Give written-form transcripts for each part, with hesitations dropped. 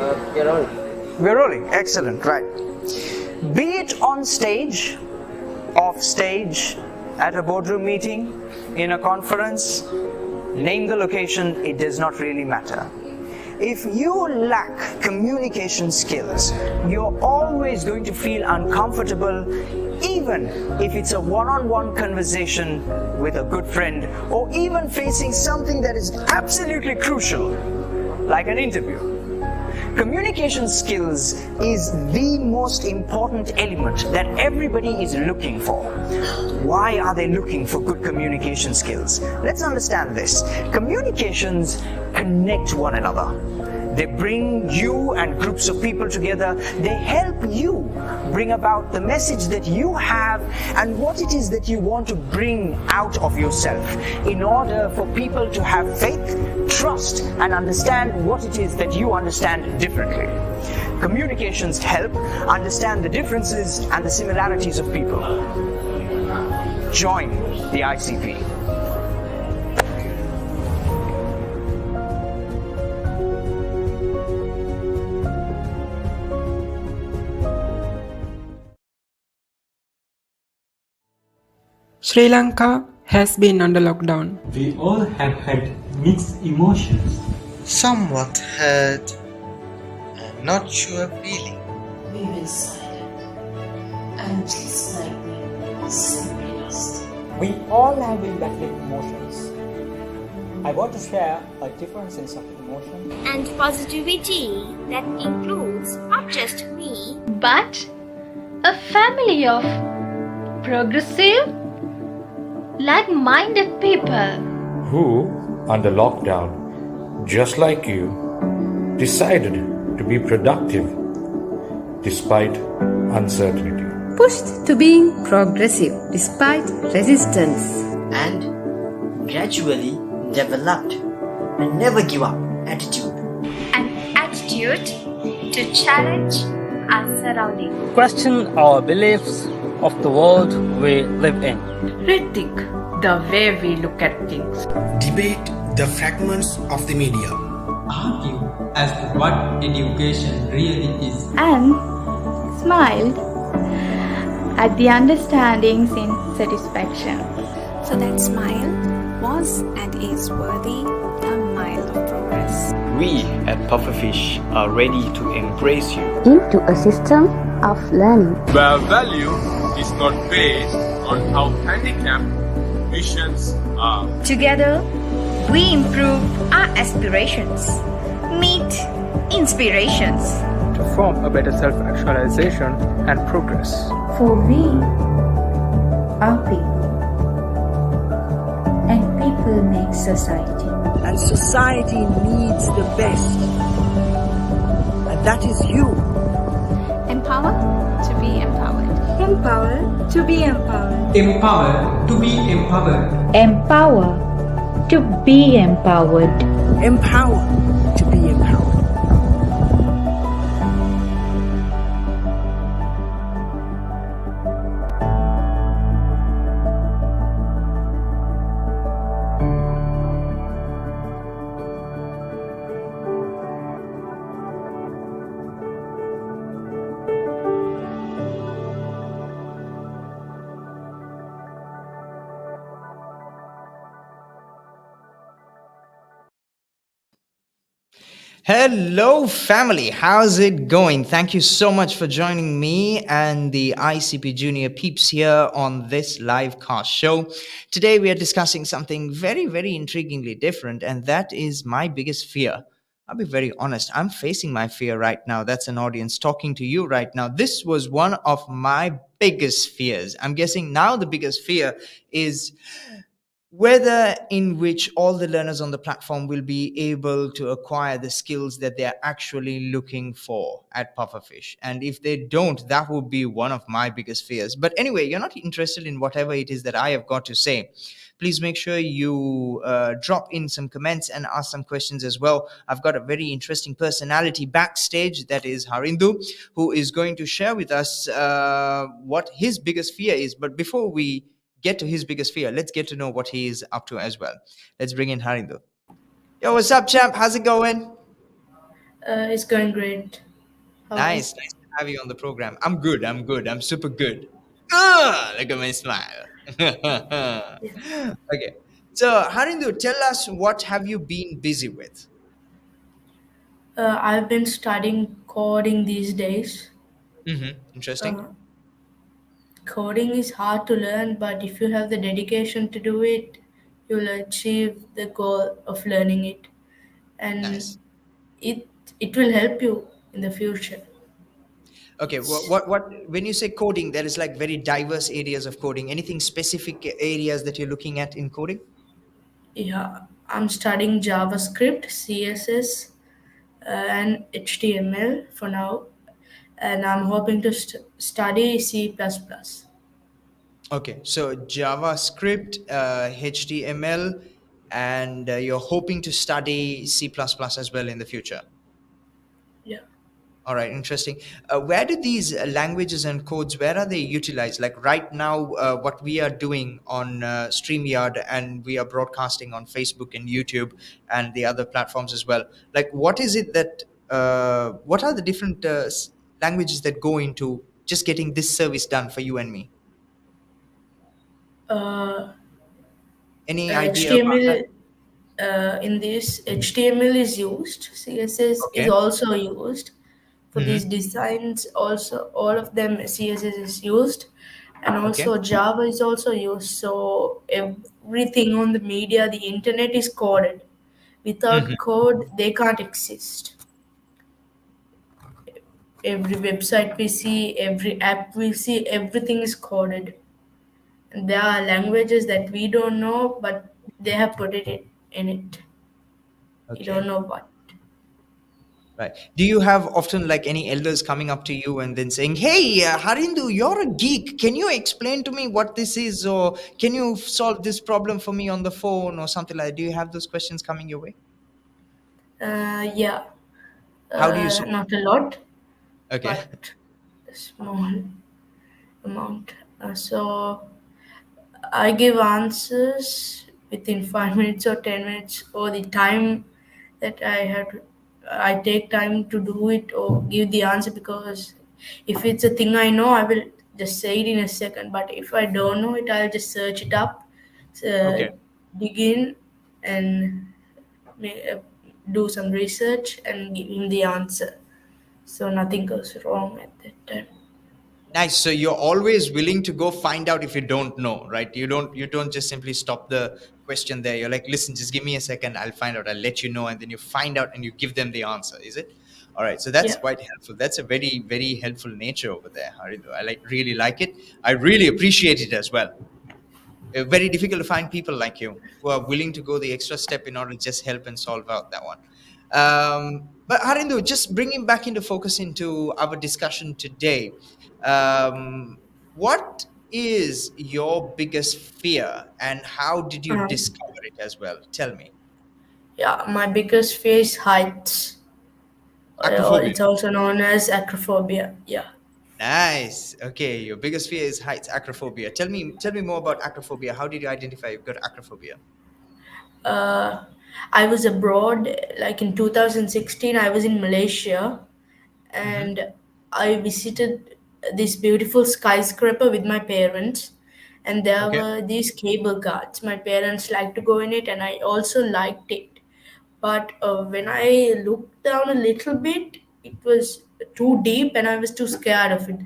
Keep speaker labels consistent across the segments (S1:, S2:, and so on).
S1: We're on.
S2: We're rolling. Excellent. Right. Be it on stage, off stage, at a boardroom meeting, in a conference, name the location, it does not really matter. If you lack communication skills, you're always going to feel uncomfortable, even if it's a one-on-one conversation with a good friend, or even facing something that is absolutely crucial, like an interview. Communication skills is the most important element that everybody is looking for. Why are they looking for good communication skills? Let's understand this. Communications connect one another. They bring you and groups of people together. They help you bring about the message that you have and what it is that you want to bring out of yourself in order for people to have faith, trust, and understand what it is that you understand differently. Communications help understand the differences and the similarities of people. Join the ICP.
S3: Sri Lanka has been under lockdown.
S4: We all have had mixed emotions.
S5: Somewhat hurt and not sure feeling.
S6: We were silent and just like we simply lost.
S7: We all have been battling emotions. I want to share a different sense of emotion
S8: and positivity that includes not just me,
S9: but a family of progressive, like-minded people
S10: who, under lockdown, just like you, decided to be productive despite uncertainty.
S11: Pushed to being progressive despite resistance.
S12: And gradually developed a never give up attitude.
S8: An attitude to challenge our surroundings.
S7: Question our beliefs of the world we live in.
S6: Rethink the way we look at things.
S13: Debate the fragments of the media.
S4: Argue as to what education really is.
S9: and smiled at the understandings in satisfaction.
S14: So that smile was and is worthy a mile of progress.
S15: We at Pufferfish are ready to embrace you
S11: Into a system of learning.
S16: Where value is not based on how handicapped visions are.
S17: Together, we improve our aspirations, meet inspirations,
S3: to form a better self-actualization and progress.
S18: For we are people, and people make society.
S19: And society needs the best, and that is you.
S9: Empower to be empowered.
S18: Empower to be empowered.
S4: Empower to be empowered.
S18: Empower to be empowered.
S19: Empower to be empowered.
S2: Hello family, how's it going? Thank you so much for joining me and the ICP Junior peeps here on this live cast show. Today we are discussing something very, very intriguingly different, and that is my biggest fear. I'll be very honest, I'm facing my fear right now. That's an audience talking to you right now. This was one of my biggest fears. I'm guessing now the biggest fear is whether in which all the learners on the platform will be able to acquire the skills that they're actually looking for at Pufferfish. And if they don't, that would be one of my biggest fears. But anyway, you're not interested in whatever it is that I have got to say. Please make sure you drop in some comments and ask some questions as well. I've got a very interesting personality backstage, that is Harindu, who is going to share with us what his biggest fear is. But before we get to his biggest fear, let's get to know what he is up to as well. Let's bring in Harindu. Yo, what's up, champ? How's it going?
S6: It's going great. How are you?
S1: Nice to have you on the program. I'm good. I'm good. I'm super good. Ah, look at my smile.
S6: Yeah.
S1: Okay. So, Harindu, tell us what have you been busy with?
S6: I've been studying coding these days.
S1: Interesting.
S6: Uh, Coding is hard to learn, but if you have the dedication to do it, you'll achieve the goal of learning it, and
S1: Nice.
S6: it it will help you in the future.
S1: Okay. When you say coding, there is like very diverse areas of coding. Anything specific areas that you're looking at in coding?
S6: Yeah, I'm studying JavaScript, CSS, and HTML for now, and I'm hoping to study C++.
S1: Okay. So, JavaScript, HTML, and you're hoping to study C++ as well in the future.
S6: Yeah.
S1: All right, interesting. Where do these languages and codes, where are they utilized? Like right now, what we are doing on StreamYard, and we are broadcasting on Facebook and YouTube and the other platforms as well. Like, what is it that, what are the different languages that go into just getting this service done for you and me?
S6: Uh,
S1: Any idea about that?
S6: HTML in this HTML is used, CSS is
S1: Okay.
S6: also used for these
S1: Mm-hmm.
S6: designs. Also, all of them CSS is used, and
S1: Okay.
S6: also Java is also used. So everything on the media, the internet is coded.
S1: Mm-hmm.
S6: Without code, they can't exist. Every website we see, every app we see, everything is coded. And there are languages that we don't know, but they have put it in it. You don't
S1: Okay.
S6: know what.
S1: Right. Do you have often like any elders coming up to you and then saying, "Hey, Harindu, you're a geek. Can you explain to me what this is, or can you solve this problem for me on the phone, or something like that?" Do you have those questions coming your way?
S6: Yeah,
S1: How do you solve?
S6: not a lot,
S1: Okay.
S6: but a small amount. So I give answers within 5 minutes or 10 minutes, or the time that I had. I take time to do it or give the answer, because if it's a thing I know, I will just say it in a second. But if I don't know it, I'll just search it up, uh,
S1: Okay.
S6: dig in, and do some research and give him the answer. So nothing goes wrong at that time.
S1: Nice. So you're always willing to go find out if you don't know, right? You don't just simply stop the question there. You're like, listen, just give me a second, I'll find out, I'll let you know, and then you find out and you give them the answer, is it? All right. So that's
S6: Yeah.
S1: quite helpful. That's a very, very helpful nature over there, Harindu. I like really like it. I really appreciate it as well. Very difficult to find people like you who are willing to go the extra step in order to just help and solve out that one. But Harindu, just bringing back into focus into our discussion today, what is your biggest fear and how did you
S6: Um,
S1: discover it as well? Tell me.
S6: yeah, my biggest fear is heights.
S1: Acrophobia.
S6: It's also known as acrophobia. Yeah.
S1: Nice. Okay, your biggest fear is heights, acrophobia. Tell me more about acrophobia. How did you identify you've got acrophobia?
S6: Uh, I was abroad, like in 2016. I was in Malaysia,
S1: Mm-hmm.
S6: and I visited this beautiful skyscraper with my parents, and there
S1: Okay.
S6: were these cable cars. My parents liked to go in it, and I also liked it. But when I looked down a little bit, it was too deep, and I was too scared of it.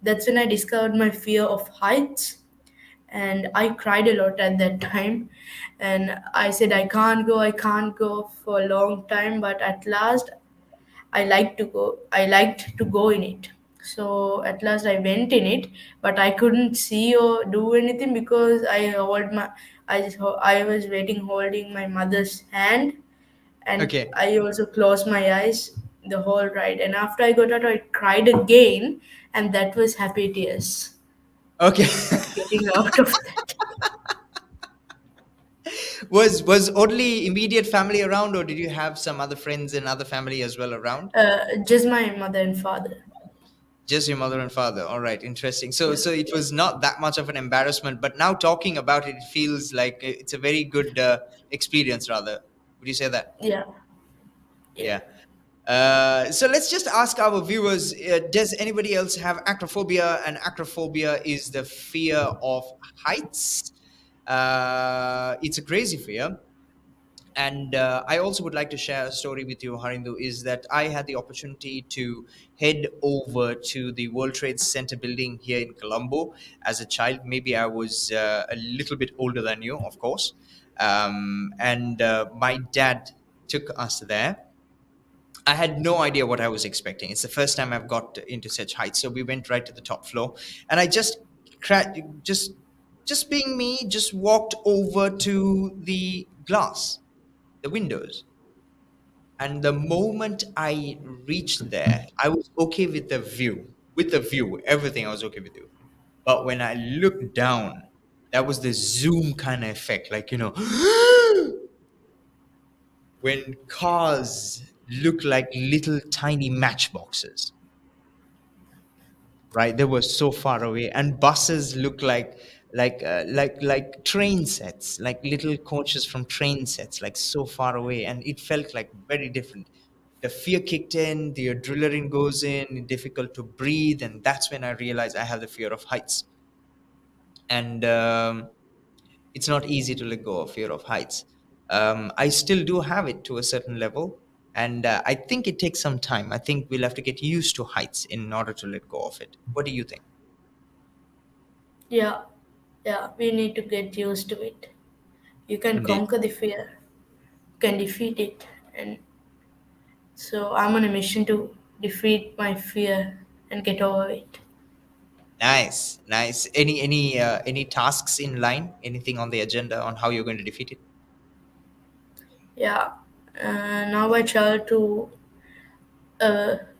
S6: That's when I discovered my fear of heights, and I cried a lot at that time. And I said, I can't go for a long time, but at last I liked to go in it. So at last I went in it, but I couldn't see or do anything because I was waiting holding my mother's hand, and
S1: Okay.
S6: I also closed my eyes the whole ride. And after I got out, I cried again, and that was happy tears
S1: Okay.
S6: of getting out of that.
S1: Was only immediate family around, or did you have some other friends and other family as well around?
S6: Just my mother and father.
S1: Just your mother and father. All right, interesting. So
S6: Yeah,
S1: so it was not that much of an embarrassment, but now talking about it, it feels like it's a very good experience. Rather, would you say that?
S6: yeah, yeah.
S1: Yeah. So let's just ask our viewers: does anybody else have acrophobia? And acrophobia is the fear of heights. It's a crazy fear. And I also would like to share a story with you, Harindu, is that I had the opportunity to head over to the World Trade Center building here in Colombo as a child. Maybe I was a little bit older than you, of course. And my dad took us there. I had no idea what I was expecting. It's the first time I've got into such heights. So we went right to the top floor, and I just just being me, just walked over to the glass, the windows. And the moment I reached there, I was okay with the view, everything I was okay with you. But when I looked down, that was the zoom kind of effect, like, when cars look like little tiny matchboxes, right? They were so far away, and buses look like train sets, like little coaches from train sets, like so far away, and it felt like very different. The fear kicked in, the adrenaline goes in, difficult to breathe, and that's when I realized I have the fear of heights. And it's not easy to let go of fear of heights. I still do have it to a certain level, and I think it takes some time. I think we'll have to get used to heights in order to let go of it. What do you think?
S6: Yeah, yeah, we need to get used to it. You can
S1: Indeed.
S6: conquer the fear, you can defeat it. And so I'm on a mission to defeat my fear and get over it.
S1: Nice, nice. Any tasks in line? Anything on the agenda on how you're going to defeat it?
S6: Yeah, now I travel to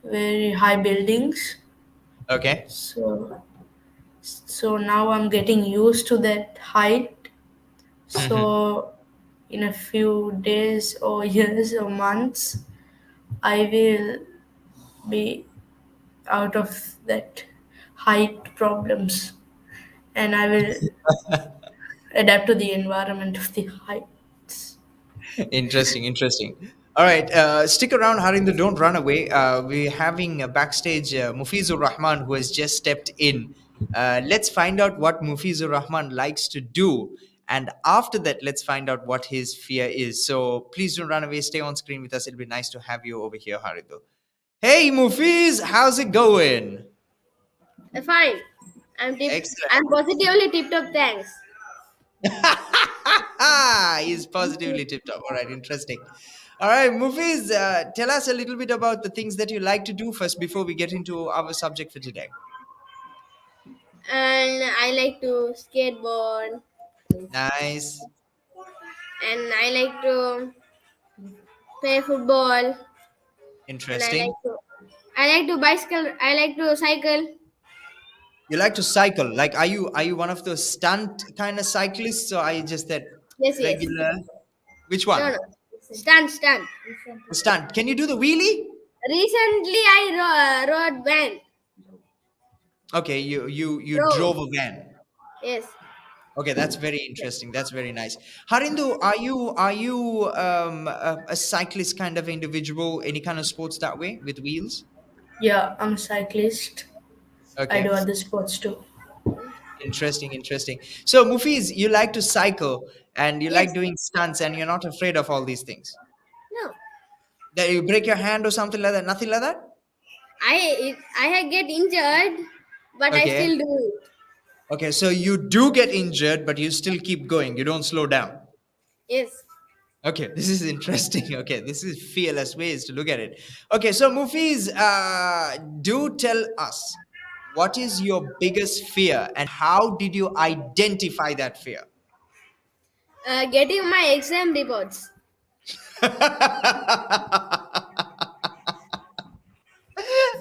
S6: very high buildings.
S1: Okay.
S6: So now I'm getting used to that height.
S1: Mhm.
S6: So in a few days or years or months, I will be out of that height problems, and I will adapt to the environment of the heights.
S1: Interesting, interesting. All right, stick around, Harinder. Don't run away. We're having backstage Mufizur Rahman, who has just stepped in. Let's find out what Mufizur Rahman likes to do, and after that, let's find out what his fear is. So please don't run away. Stay on screen with us. It'll be nice to have you over here, Harinder. Hey, Mufiz, how's it going?
S20: Fine.
S1: Excellent.
S20: I'm positively tipped up. Thanks.
S1: He's positively tipped up. All right, interesting. All right, movies. Tell us a little bit about the things that you like to do first before we get into our subject for today.
S20: And I like to skateboard.
S1: Nice.
S20: And I like to play football. And
S1: Interesting.
S20: I like to bicycle. I like to cycle.
S1: You like to cycle. Like, are you one of those stunt kind of cyclists, or are you just that
S20: Yes, yes.
S1: regular? Which
S20: No,
S1: one?
S20: no. Stand.
S1: Stunt. Can you do the wheelie?
S20: Recently, I rode van.
S1: Okay, you
S20: Drove.
S1: drove a van.
S20: Yes.
S1: Okay, that's very interesting. That's very nice. Harindu, are you a cyclist kind of individual? Any kind of sports that way with wheels?
S6: Yeah, I'm a cyclist. I
S1: Okay,
S6: do other sports too.
S1: interesting, interesting. So, Mufiz, you like to cycle and you
S20: Yes.
S1: like doing stunts, and you're not afraid of all these things.
S20: No.
S1: That you break your hand or something like that? Nothing like that.
S20: I get injured, but I
S1: Okay,
S20: still do it.
S1: okay. So you do get injured, but you still keep going. You don't slow down.
S20: Yes.
S1: Okay, this is interesting. Okay, this is fearless ways to look at it. Okay, so Mufiz, do tell us what is your biggest fear and how did you identify that fear?
S20: Getting my exam reports.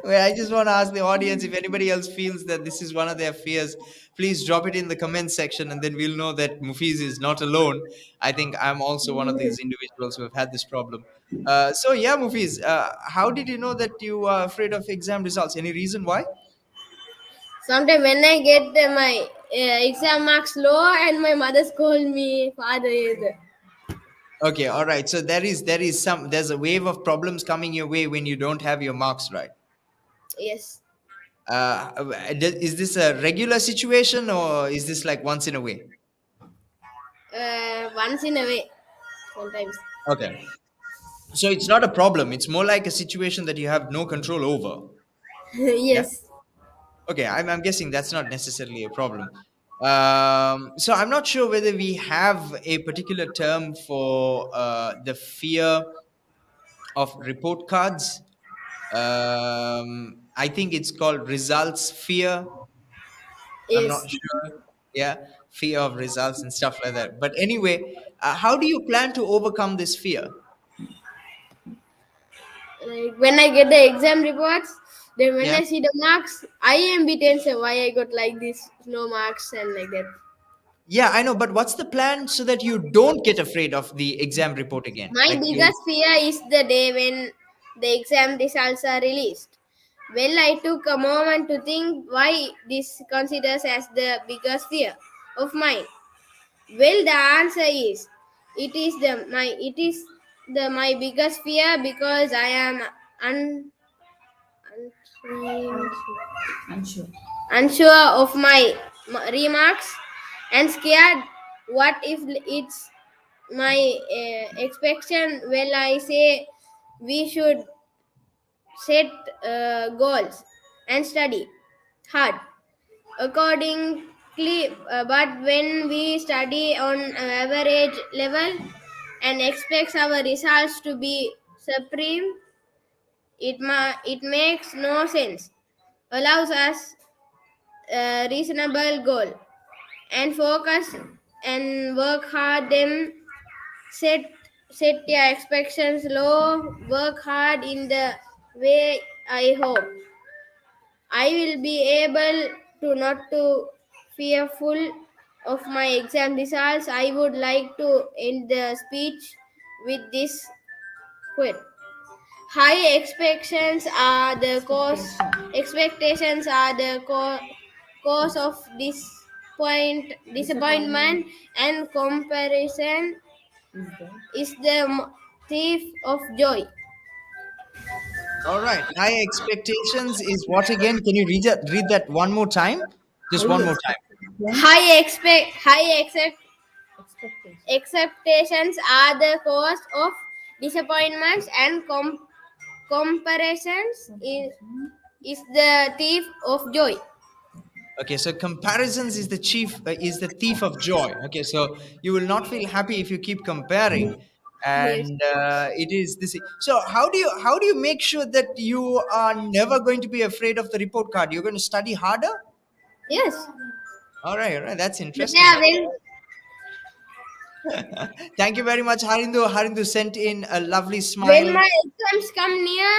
S1: Well, I just want to ask the audience if anybody else feels that this is one of their fears, please drop it in the comment section and then we'll know that Mufiz is not alone. I think I'm also one of these individuals who have had this problem. So, yeah, Mufiz, how did you know that you are afraid of exam results? Any reason why?
S20: Sometimes when I get my exam marks low and my mother scold me, father either.
S1: Okay, all right. So there's a wave of problems coming your way when you don't have your marks right.
S20: Yes.
S1: Is this a regular situation or is this like once in a way?
S20: Once in a way, sometimes.
S1: Okay. So it's not a problem. It's more like a situation that you have no control over. Yeah.
S20: Yes.
S1: Okay. I'm guessing that's not necessarily a problem. So I'm not sure whether we have a particular term for the fear of report cards. I think it's called results fear. I'm not
S20: Yes.
S1: sure. Yeah, fear of results and stuff like that. But anyway, how do you plan to overcome this fear?
S20: Like when I get the exam reports, then when
S1: Yeah.
S20: I see the marks, I am bit tense why I got like this, no marks and like that.
S1: Yeah, I know, but what's the plan so that you don't get afraid of the exam report again?
S20: My
S1: Like you.
S20: biggest fear is the day when the exam results are released. Well, I took a moment to think why this considers as the biggest fear of mine. Well, the answer is it is the my biggest fear because I am un, unsure unsure of my remarks and scared. What if it's my expectation? Well, I say we should set goals and study hard accordingly, but when we study on average level and expects our results to be supreme, it makes no sense. Allows us a reasonable goal and focus and work hard, then set set your expectations low, work hard in the way. I hope I will be able to not to fearful of my exam results. I would like to end the speech with this quote. High expectations are the cause. Expectations are the cause of disappointment, and comparison is the thief of joy.
S1: All right. High expectations is what again? Can you read that one more time? Just one more time.
S20: High expectations are the cause of disappointments, and comparisons is the thief of joy.
S1: Okay, so comparisons is the thief of joy. Okay, so you will not feel happy if you keep comparing,
S20: Yes.
S1: and it is this. So how do you make sure that you are never going to be afraid of the report card? You're going to study harder.
S20: Yes.
S1: All right, that's
S20: But
S1: interesting.
S20: yeah, when
S1: Thank you very much, Harindu. Harindu sent in a lovely
S20: when
S1: smile.
S20: my exams come near,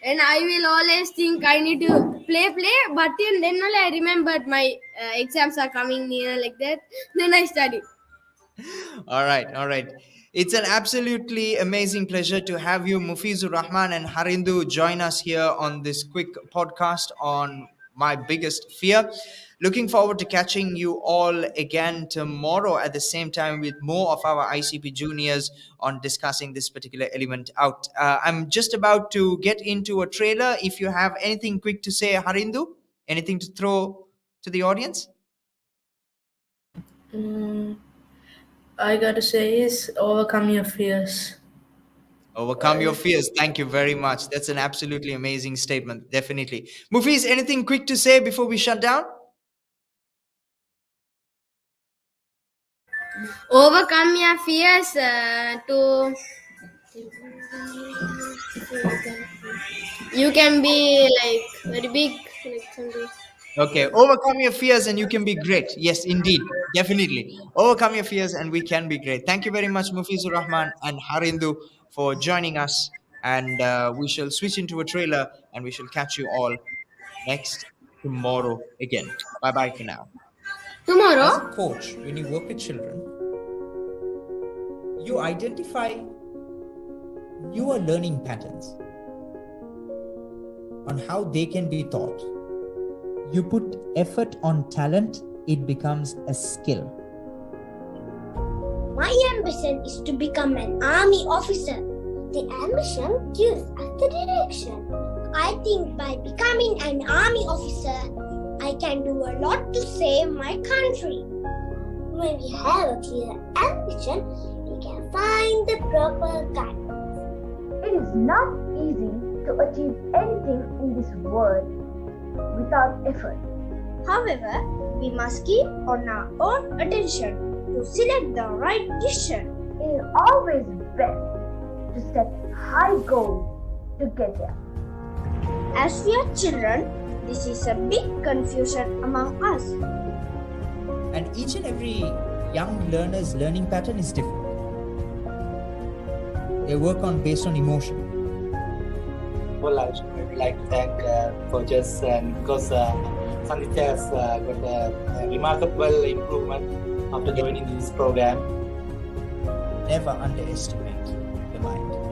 S20: and I will always think I need to play, but then only I remembered my exams are coming near like that. Then I study.
S1: All right, all right. It's an absolutely amazing pleasure to have you, Mufizur Rahman and Harindu, join us here on this quick podcast on my biggest fear. Looking forward to catching you all again tomorrow at the same time with more of our ICP juniors on discussing this particular element out. I'm just about to get into a trailer. If you have anything quick to say, Harindu, anything to throw to the audience?
S6: Mm, I gotta say is overcome your fears.
S1: Overcome your fears. Thank you very much. That's an absolutely amazing statement. Definitely. Mufiz, anything quick to say before we shut down?
S20: Overcome your fears to you can be like very big, like something.
S1: Okay. Overcome your fears and you can be great. Yes, indeed. Definitely. Overcome your fears and we can be great. Thank you very much, Mufizur Rahman and Harindu, for joining us. And we shall switch into a trailer and we shall catch you all next tomorrow again. Bye bye for now. As a
S20: Tomorrow.
S1: coach, when you work with children, you identify newer learning patterns on how they can be taught. You put effort on talent, it becomes a skill.
S8: My
S21: ambition is to become an army officer. The ambition gives us the direction. I think by becoming an army officer, I can do a lot to save my country. When we have a clear ambition, we can find the proper guidance.
S22: It is not easy to achieve anything in this world without effort.
S21: However, we must keep on our own attention to select the right decision.
S22: It is always best to set high goals to get there.
S21: As we are children, this is a big confusion among us.
S1: And each and every young learner's learning pattern is different. They work on based on emotion.
S23: Well, I would like to thank coaches and because Sanditya has got a remarkable improvement after joining this program.
S1: Never underestimate the mind.